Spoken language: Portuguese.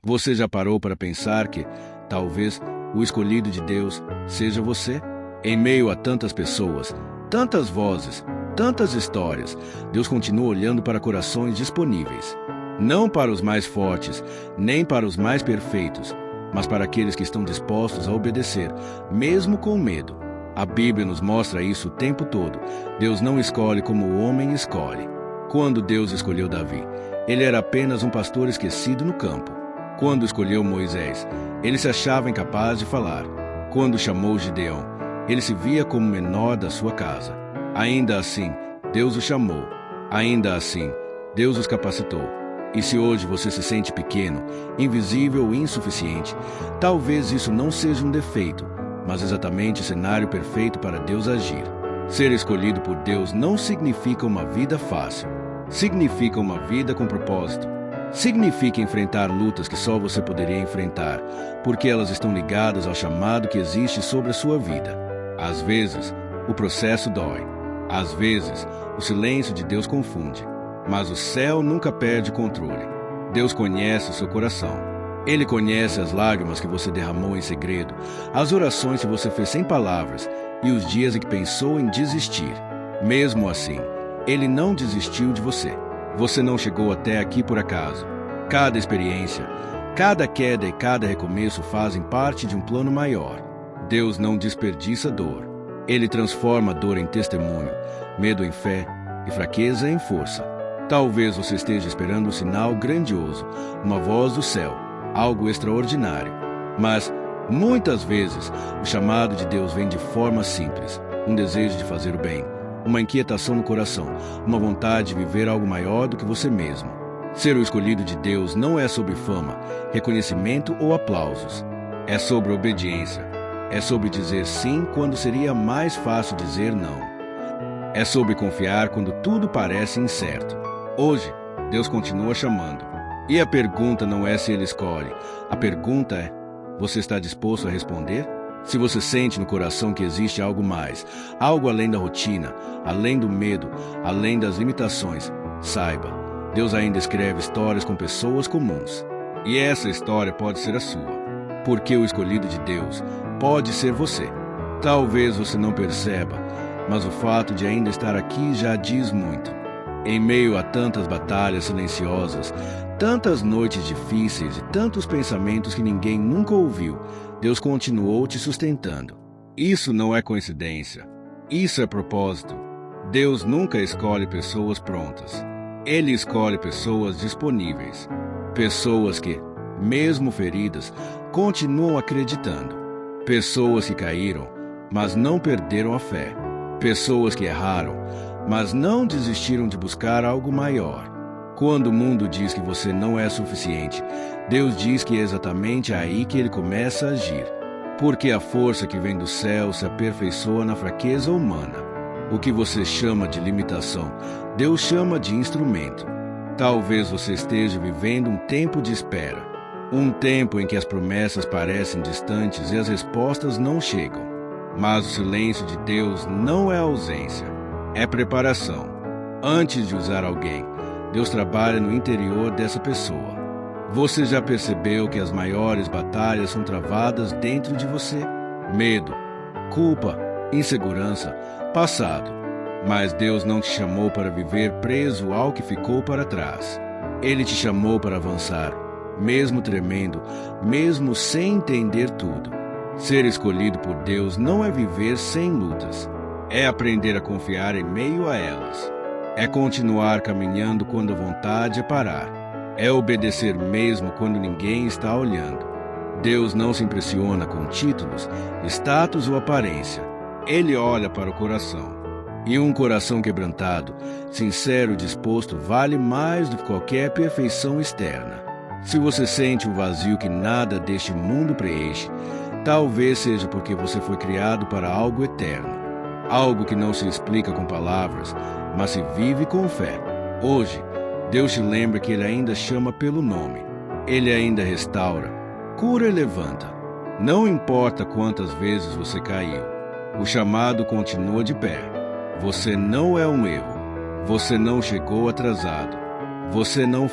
Você já parou para pensar que, talvez, o escolhido de Deus seja você? Em meio a tantas pessoas, tantas vozes, tantas histórias, Deus continua olhando para corações disponíveis. Não para os mais fortes, nem para os mais perfeitos, mas para aqueles que estão dispostos a obedecer, mesmo com medo. A Bíblia nos mostra isso o tempo todo. Deus não escolhe como o homem escolhe. Quando Deus escolheu Davi, ele era apenas um pastor esquecido no campo. Quando escolheu Moisés, ele se achava incapaz de falar. Quando chamou Gideão, ele se via como o menor da sua casa. Ainda assim, Deus o chamou. Ainda assim, Deus os capacitou. E se hoje você se sente pequeno, invisível ou insuficiente, talvez isso não seja um defeito, mas exatamente o cenário perfeito para Deus agir. Ser escolhido por Deus não significa uma vida fácil. Significa uma vida com propósito. Significa enfrentar lutas que só você poderia enfrentar, porque elas estão ligadas ao chamado que existe sobre a sua vida. Às vezes, o processo dói. Às vezes, o silêncio de Deus confunde. Mas o céu nunca perde controle. Deus conhece o seu coração. Ele conhece as lágrimas que você derramou em segredo, as orações que você fez sem palavras e os dias em que pensou em desistir. Mesmo assim, Ele não desistiu de você. Você não chegou até aqui por acaso. Cada experiência, cada queda e cada recomeço fazem parte de um plano maior. Deus não desperdiça dor. Ele transforma a dor em testemunho, medo em fé e fraqueza em força. Talvez você esteja esperando um sinal grandioso, uma voz do céu, algo extraordinário. Mas, muitas vezes, o chamado de Deus vem de forma simples. Um desejo de fazer o bem, uma inquietação no coração, uma vontade de viver algo maior do que você mesmo. Ser o escolhido de Deus não é sobre fama, reconhecimento ou aplausos. É sobre obediência. É sobre dizer sim quando seria mais fácil dizer não. É sobre confiar quando tudo parece incerto. Hoje, Deus continua chamando. E a pergunta não é se Ele escolhe. A pergunta é, você está disposto a responder? Se você sente no coração que existe algo mais, algo além da rotina, além do medo, além das limitações, saiba, Deus ainda escreve histórias com pessoas comuns. E essa história pode ser a sua. Porque o escolhido de Deus pode ser você. Talvez você não perceba, mas o fato de ainda estar aqui já diz muito. Em meio a tantas batalhas silenciosas, tantas noites difíceis e tantos pensamentos que ninguém nunca ouviu, Deus continuou te sustentando. Isso não é coincidência. Isso é propósito. Deus nunca escolhe pessoas prontas. Ele escolhe pessoas disponíveis. Pessoas que, mesmo feridas, continuam acreditando. Pessoas que caíram, mas não perderam a fé. Pessoas que erraram, mas não desistiram de buscar algo maior. Quando o mundo diz que você não é suficiente, Deus diz que é exatamente aí que Ele começa a agir. Porque a força que vem do céu se aperfeiçoa na fraqueza humana. O que você chama de limitação, Deus chama de instrumento. Talvez você esteja vivendo um tempo de espera. Um tempo em que as promessas parecem distantes e as respostas não chegam. Mas o silêncio de Deus não é ausência. É preparação. Antes de usar alguém, Deus trabalha no interior dessa pessoa. Você já percebeu que as maiores batalhas são travadas dentro de você? Medo, culpa, insegurança, passado. Mas Deus não te chamou para viver preso ao que ficou para trás. Ele te chamou para avançar, mesmo tremendo, mesmo sem entender tudo. Ser escolhido por Deus não é viver sem lutas. É aprender a confiar em meio a elas. É continuar caminhando quando a vontade é parar. É obedecer mesmo quando ninguém está olhando. Deus não se impressiona com títulos, status ou aparência. Ele olha para o coração. E um coração quebrantado, sincero e disposto vale mais do que qualquer perfeição externa. Se você sente um vazio que nada deste mundo preenche, talvez seja porque você foi criado para algo eterno. Algo que não se explica com palavras, mas se vive com fé. Hoje, Deus te lembra que Ele ainda chama pelo nome. Ele ainda restaura, cura e levanta. Não importa quantas vezes você caiu, o chamado continua de pé. Você não é um erro. Você não chegou atrasado. Você não